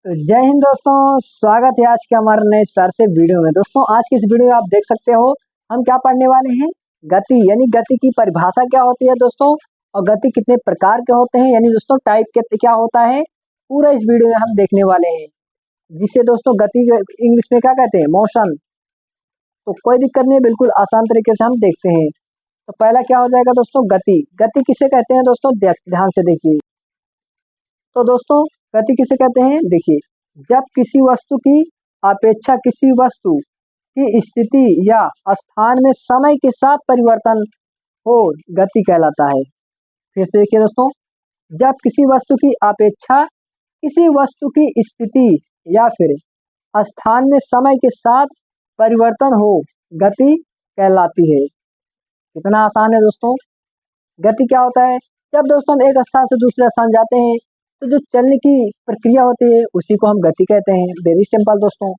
तो जय हिंद दोस्तों, स्वागत है आज के हमारे नए इस प्यार से वीडियो में। दोस्तों आज की इस वीडियो में आप देख सकते हो हम क्या पढ़ने वाले हैं। गति यानी गति की परिभाषा क्या होती है दोस्तों, और गति कितने प्रकार के होते हैं, यानी दोस्तों टाइप के क्या होता है, पूरा इस वीडियो में हम देखने वाले हैं। जिसे दोस्तों गति इंग्लिश में क्या कहते हैं, मोशन। तो कोई दिक्कत नहीं, बिल्कुल आसान तरीके से हम देखते हैं। तो पहला क्या हो जाएगा दोस्तों, गति। गति किसे कहते हैं दोस्तों, ध्यान से देखिए। तो दोस्तों गति किसे कहते हैं, देखिए, जब किसी वस्तु की अपेक्षा किसी वस्तु की स्थिति या स्थान में समय के साथ परिवर्तन हो, गति कहलाता है। फिर से देखिए दोस्तों, जब किसी वस्तु की अपेक्षा किसी वस्तु की स्थिति या फिर स्थान में समय के साथ परिवर्तन हो, गति कहलाती है। कितना आसान है दोस्तों। गति क्या होता है, जब दोस्तों हम एक स्थान से दूसरे स्थान जाते हैं तो जो चलने की प्रक्रिया होती है उसी को हम गति कहते हैं। वेरी सिंपल दोस्तों,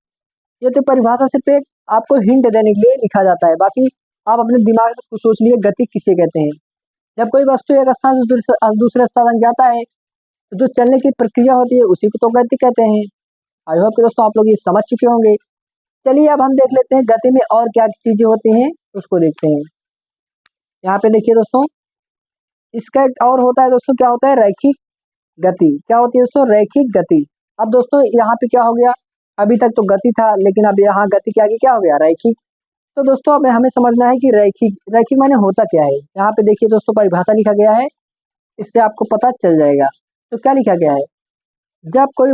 ये तो परिभाषा सिर्फ एक आपको हिंट देने के लिए लिखा जाता है, बाकी आप अपने दिमाग से सोच लिए गति किसे कहते हैं। जब कोई वस्तु एक स्थान से दूसरे स्थान जाता है तो जो चलने की प्रक्रिया होती है उसी को तो गति कहते हैं। आई होप कि दोस्तों आप लोग ये समझ चुके होंगे। चलिए अब हम देख लेते हैं गति में और क्या चीजें होती हैं, उसको देखते हैं। यहाँ पे देखिए दोस्तों, इसका एक और होता है दोस्तों, क्या होता है, रैखिक गति। क्या होती है दोस्तों, रैखिक गति। अब दोस्तों यहाँ पे क्या हो गया, अभी तक तो गति था लेकिन अब यहाँ गति के आगे क्या हो गया, रैखिक। तो दोस्तों अब हमें समझना है कि रैखिक रैखिक माने होता क्या है। यहाँ पे देखिए दोस्तों परिभाषा लिखा गया है, इससे आपको पता चल जाएगा। तो क्या लिखा गया है, जब कोई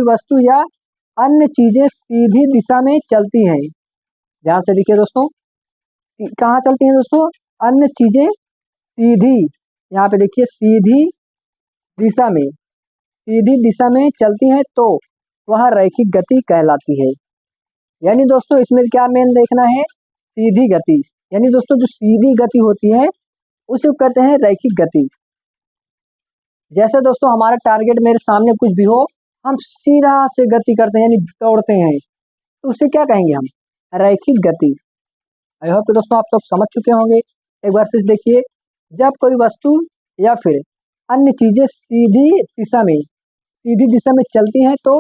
वस्तु या अन्य चीजें सीधी दिशा में चलती हैं। ध्यान से देखिए दोस्तों, कहाँ चलती हैं दोस्तों, अन्य चीजें सीधी, यहाँ पे देखिए सीधी दिशा में चलती है तो वह रैखिक गति कहलाती है। यानी दोस्तों इसमें क्या मेन देखना है, सीधी गति। यानी दोस्तों जो सीधी गति होती है उसे कहते हैं रैखिक गति। जैसे दोस्तों हमारा टारगेट मेरे सामने कुछ भी हो, हम सीधा से गति करते हैं यानी दौड़ते हैं, तो उसे क्या कहेंगे हम, रैखिक गति। आई होप कि दोस्तों आप लोग समझ चुके होंगे। एक बार फिर देखिए, जब कोई वस्तु या फिर अन्य चीजें सीधी दिशा में चलती हैं तो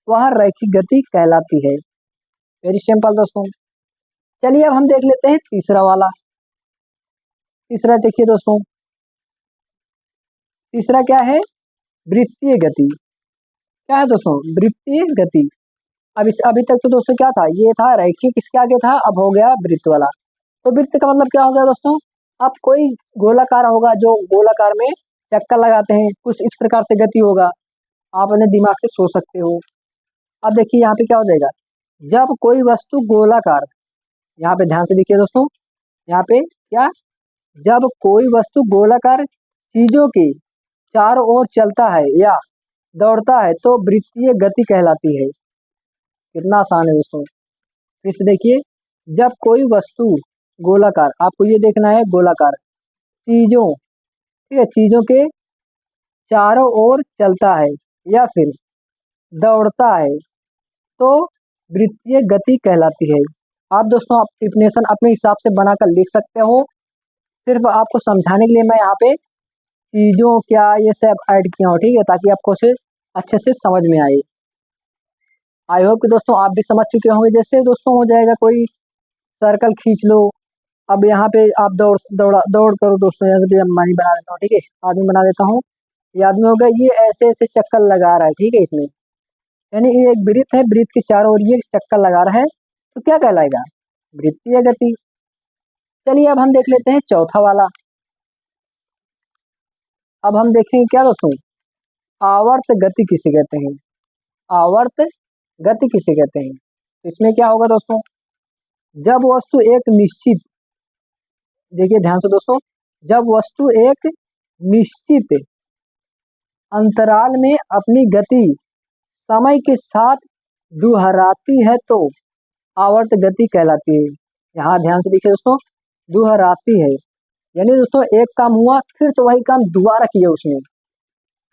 वह रैखिक गति कहलाती है। वेरी सिंपल दोस्तों। चलिए अब हम देख लेते हैं तीसरा वाला। तीसरा देखिए दोस्तों, तीसरा क्या है, वृत्तीय गति। क्या है दोस्तों, वृत्तीय गति। अब इस अभी तक तो दोस्तों क्या था, ये था रैखिक, इसके आगे था, अब हो गया वृत्त वाला। तो वृत्त का मतलब क्या हो गया दोस्तों, अब कोई गोलाकार होगा, जो गोलाकार में चक्कर लगाते हैं, कुछ इस प्रकार से गति होगा। आप अपने दिमाग से सोच सकते हो। अब देखिए यहाँ पे क्या हो जाएगा, जब कोई वस्तु गोलाकार, यहाँ पे ध्यान से देखिए दोस्तों, यहाँ पे क्या, जब कोई वस्तु गोलाकार चीजों के चारों ओर चलता है या दौड़ता है तो वृत्तीय गति कहलाती है। कितना आसान है दोस्तों। फिर से देखिए, जब कोई वस्तु गोलाकार, आपको ये देखना है गोलाकार चीजों, ठीक है, चीजों के चारों ओर चलता है या फिर दौड़ता है तो वृत्तीय गति कहलाती है। आप दोस्तों आप डिफिनेशन अपने हिसाब से बनाकर लिख सकते हो, सिर्फ आपको समझाने के लिए मैं यहाँ पे चीजों क्या ये सब ऐड किया हूँ, ठीक है, ताकि आपको उसे अच्छे से समझ में आए। आई होप कि दोस्तों आप भी समझ चुके होंगे। जैसे दोस्तों हो जाएगा, कोई सर्कल खींच लो। अब यहाँ पे आप दौड़ करो दोस्तों, यहाँ से मैं ही बना देता हूँ, ठीक है, आदमी बना देता हूँ। ये आदमी होगा, ये ऐसे ऐसे चक्कर लगा रहा है, ठीक है, इसमें यानी ये एक वृत्त है, वृत्त के चारों ओर ये चक्कर लगा रहा है, तो क्या कहलाएगा, वृत्तीय गति। चलिए अब हम देख लेते हैं चौथा वाला। अब हम देखेंगे क्या दोस्तों, आवर्त गति किसे कहते हैं। आवर्त गति किसे कहते हैं, इसमें क्या होगा दोस्तों, जब वस्तु एक निश्चित, देखिए ध्यान से दोस्तों, जब वस्तु एक निश्चित अंतराल में अपनी गति समय के साथ दोहराती है तो आवर्त गति कहलाती है। यहाँ ध्यान से देखिए दोस्तों, दोहराती है यानी दोस्तों एक काम हुआ, फिर तो वही काम दोबारा किया उसने,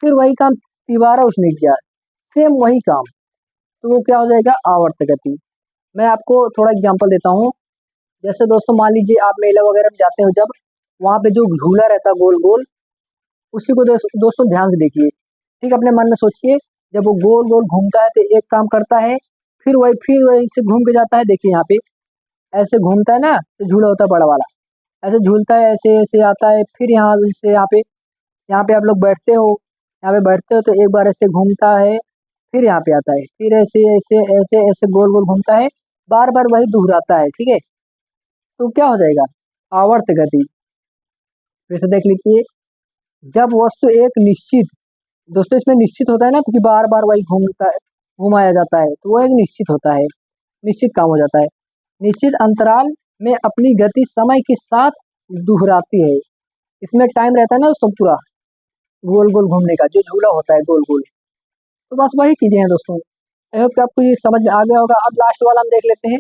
फिर वही काम दोबारा उसने किया, सेम वही काम, तो वो क्या हो जाएगा, आवर्त गति। मैं आपको थोड़ा एग्जांपल देता हूँ। जैसे दोस्तों मान लीजिए आप मेला वगैरह में जाते हो, जब वहाँ पे जो झूला रहता है गोल गोल, उसी को दोस्तों ध्यान से देखिए। ठीक, अपने मन में सोचिए, जब वो गोल गोल घूमता है तो एक काम करता है, फिर वही से घूम के जाता है। देखिए यहाँ पे ऐसे घूमता है ना, तो झूला होता है बड़ा वाला, ऐसे झूलता है, ऐसे ऐसे आता है, फिर यहाँ से यहाँ पे आप लोग बैठते हो, यहाँ पे बैठते हो तो एक बार ऐसे घूमता है, फिर यहाँ पे आता है, फिर ऐसे ऐसे ऐसे ऐसे गोल गोल घूमता है, बार बार वही दोहराता है। ठीक है, तो क्या हो जाएगा, आवर्त गति। फिर से देख लीजिए, जब वस्तु एक निश्चित, दोस्तों इसमें निश्चित होता है ना, क्योंकि बार बार वही घूमता है, घुमाया जाता है, तो वो एक निश्चित होता है, निश्चित काम हो जाता है। निश्चित अंतराल में अपनी गति समय के साथ दोहराती है। इसमें टाइम रहता है ना दोस्तों, पूरा गोल गोल घूमने का, जो झूला होता है गोल गोल। तो बस वही चीजें हैं दोस्तों। आई होप कि आपको ये समझ में आ गया होगा। अब लास्ट वाला हम देख लेते हैं,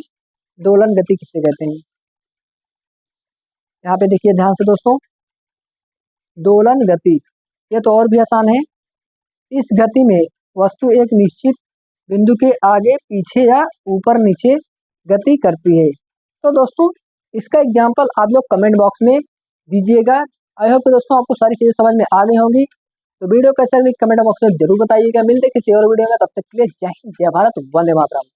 दोलन गति किसे कहते हैं। यहाँ पे देखिए ध्यान से दोस्तों, दोलन गति, ये तो और भी आसान है। इस गति में वस्तु एक निश्चित बिंदु के आगे पीछे या ऊपर नीचे गति करती है। तो दोस्तों इसका एग्जाम्पल आप लोग कमेंट बॉक्स में दीजिएगा। आई होप कि दोस्तों आपको सारी चीजें समझ में आ गई होंगी। तो वीडियो कैसा लगी कमेंट बॉक्स में जरूर बताइएगा। मिलते किसी और वीडियो में, तब तक के लिए जय हिंद, जय भारत, वंदे मातरम।